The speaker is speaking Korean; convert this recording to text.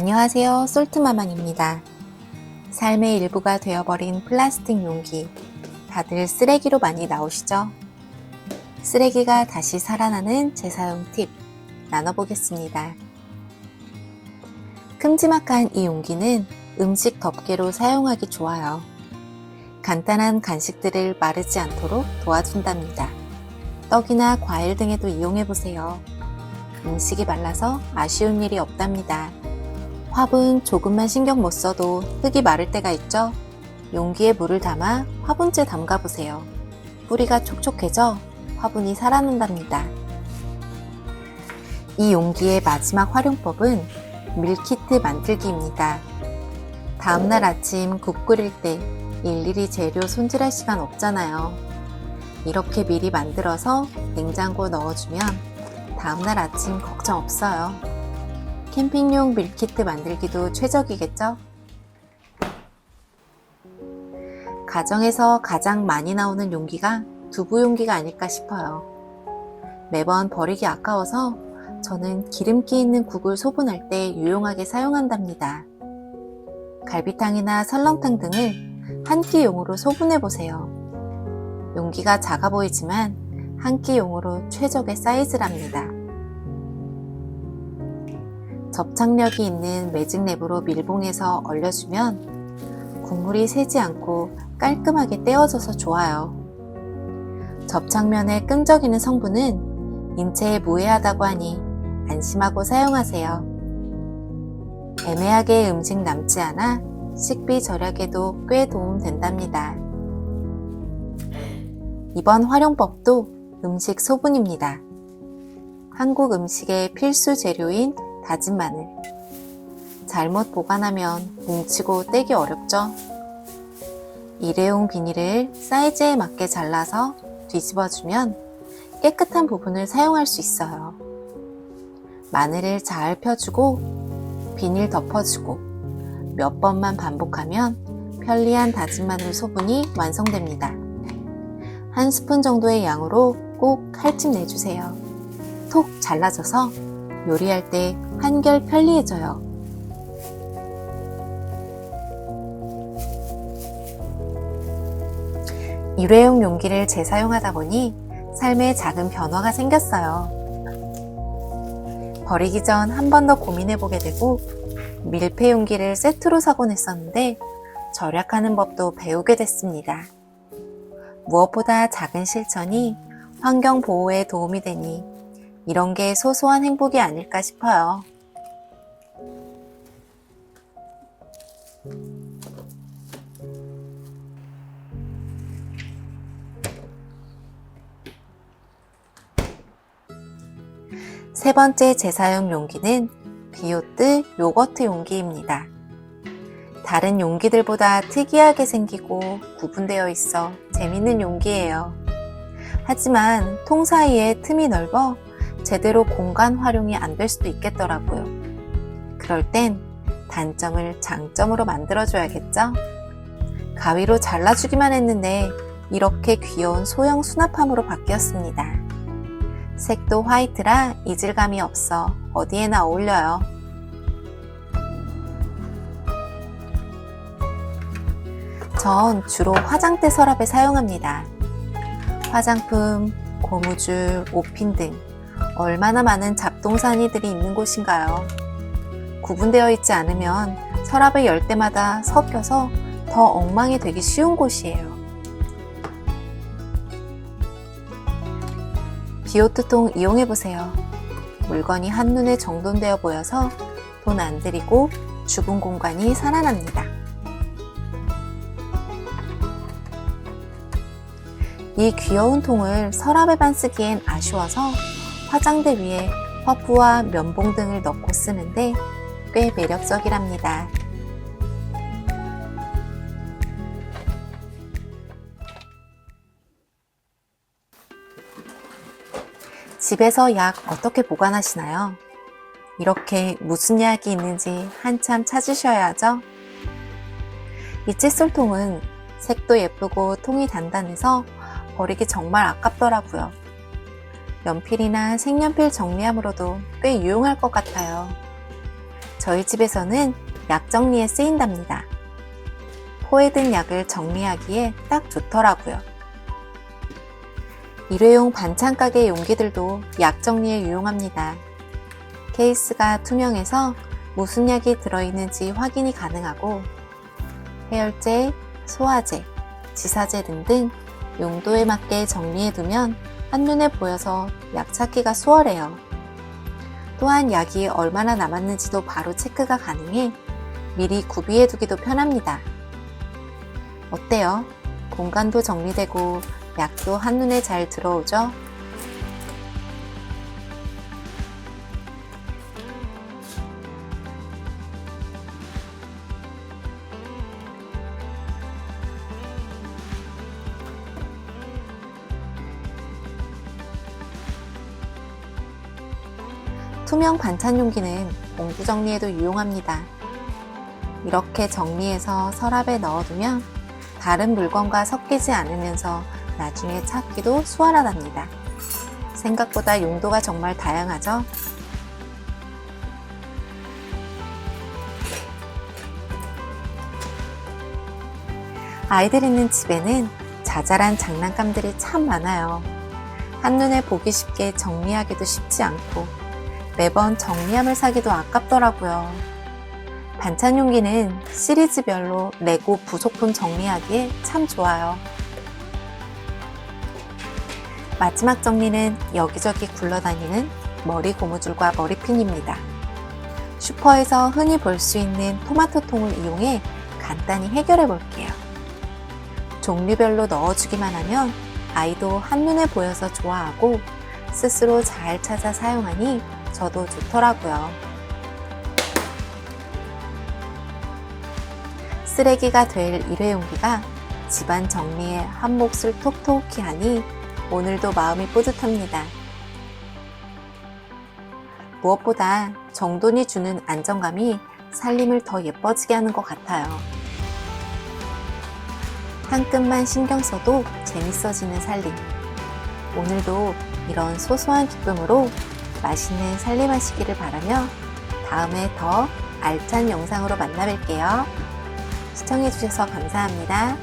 안녕하세요. 솔트마망입니다. 삶의 일부가 되어버린 플라스틱 용기, 다들 쓰레기로 많이 나오시죠? 쓰레기가 다시 살아나는 재사용 팁 나눠보겠습니다. 큼지막한 이 용기는 음식 덮개로 사용하기 좋아요. 간단한 간식들을 마르지 않도록 도와준답니다. 떡이나 과일 등에도 이용해보세요. 음식이 말라서 아쉬운 일이 없답니다. 화분 조금만 신경 못 써도 흙이 마를 때가 있죠? 용기에 물을 담아 화분째 담가보세요. 뿌리가 촉촉해져 화분이 살아난답니다. 이 용기의 마지막 활용법은 밀키트 만들기입니다. 다음날 아침 국 끓일 때 일일이 재료 손질할 시간 없잖아요. 이렇게 미리 만들어서 냉장고에 넣어주면 다음날 아침 걱정 없어요. 캠핑용 밀키트 만들기도 최적이겠죠? 가정에서 가장 많이 나오는 용기가 두부 용기가 아닐까 싶어요. 매번 버리기 아까워서 저는 기름기 있는 국을 소분할 때 유용하게 사용한답니다. 갈비탕이나 설렁탕 등을 한 끼용으로 소분해보세요. 용기가 작아 보이지만 한 끼용으로 최적의 사이즈랍니다. 접착력이 있는 매직 랩으로 밀봉해서 얼려주면 국물이 새지 않고 깔끔하게 떼어져서 좋아요. 접착면에 끈적이는 성분은 인체에 무해하다고 하니 안심하고 사용하세요. 애매하게 음식 남지 않아 식비 절약에도 꽤 도움된답니다. 이번 활용법도 음식 소분입니다. 한국 음식의 필수 재료인 다진 마늘. 잘못 보관하면 뭉치고 떼기 어렵죠? 일회용 비닐을 사이즈에 맞게 잘라서 뒤집어주면 깨끗한 부분을 사용할 수 있어요. 마늘을 잘 펴주고 비닐 덮어주고 몇 번만 반복하면 편리한 다진 마늘 소분이 완성됩니다. 한 스푼 정도의 양으로 꼭 칼집 내주세요. 톡 잘라져서 요리할 때 한결 편리해져요. 일회용 용기를 재사용하다 보니 삶에 작은 변화가 생겼어요. 버리기 전 한 번 더 고민해보게 되고 밀폐 용기를 세트로 사곤 했었는데 절약하는 법도 배우게 됐습니다. 무엇보다 작은 실천이 환경 보호에 도움이 되니 이런 게 소소한 행복이 아닐까 싶어요. 세 번째 재사용 용기는 비오트 요거트 용기입니다. 다른 용기들보다 특이하게 생기고 구분되어 있어 재밌는 용기예요. 하지만 통 사이에 틈이 넓어 제대로 공간 활용이 안 될 수도 있겠더라고요. 그럴 땐 단점을 장점으로 만들어줘야겠죠? 가위로 잘라주기만 했는데 이렇게 귀여운 소형 수납함으로 바뀌었습니다. 색도 화이트라 이질감이 없어 어디에나 어울려요. 전 주로 화장대 서랍에 사용합니다. 화장품, 고무줄, 옷핀 등 얼마나 많은 잡동사니들이 있는 곳인가요? 구분되어 있지 않으면 서랍을 열 때마다 섞여서 더 엉망이 되기 쉬운 곳이에요. 비오트통 이용해보세요. 물건이 한눈에 정돈되어 보여서 돈 안 들이고 죽은 공간이 살아납니다. 이 귀여운 통을 서랍에만 쓰기엔 아쉬워서 화장대 위에 퍼프와 면봉 등을 넣고 쓰는데 꽤 매력적이랍니다. 집에서 약 어떻게 보관하시나요? 이렇게 무슨 약이 있는지 한참 찾으셔야 하죠? 이 칫솔통은 색도 예쁘고 통이 단단해서 버리기 정말 아깝더라고요. 연필이나 색연필 정리함으로도 꽤 유용할 것 같아요. 저희 집에서는 약 정리에 쓰인답니다. 포에 든 약을 정리하기에 딱 좋더라고요. 일회용 반찬 가게 용기들도 약 정리에 유용합니다. 케이스가 투명해서 무슨 약이 들어있는지 확인이 가능하고 해열제, 소화제, 지사제 등등 용도에 맞게 정리해두면 한눈에 보여서 약 찾기가 수월해요. 또한 약이 얼마나 남았는지도 바로 체크가 가능해 미리 구비해두기도 편합니다. 어때요? 공간도 정리되고 약도 한눈에 잘 들어오죠? 투명 반찬 용기는 봉투 정리에도 유용합니다. 이렇게 정리해서 서랍에 넣어두면 다른 물건과 섞이지 않으면서 나중에 찾기도 수월하답니다. 생각보다 용도가 정말 다양하죠? 아이들 있는 집에는 자잘한 장난감들이 참 많아요. 한눈에 보기 쉽게 정리하기도 쉽지 않고 매번 정리함을 사기도 아깝더라고요. 반찬 용기는 시리즈별로 레고 부속품 정리하기에 참 좋아요. 마지막 정리는 여기저기 굴러다니는 머리 고무줄과 머리핀입니다. 슈퍼에서 흔히 볼 수 있는 토마토 통을 이용해 간단히 해결해 볼게요. 종류별로 넣어주기만 하면 아이도 한눈에 보여서 좋아하고 스스로 잘 찾아 사용하니 저도 좋더라고요. 쓰레기가 될 일회용기가 집안 정리에 한 몫을 톡톡히 하니 오늘도 마음이 뿌듯합니다. 무엇보다 정돈이 주는 안정감이 살림을 더 예뻐지게 하는 것 같아요. 한 끗만 신경 써도 재밌어지는 살림. 오늘도 이런 소소한 기쁨으로 맛있는 살림하시기를 바라며 다음에 더 알찬 영상으로 만나 뵐게요. 시청해주셔서 감사합니다.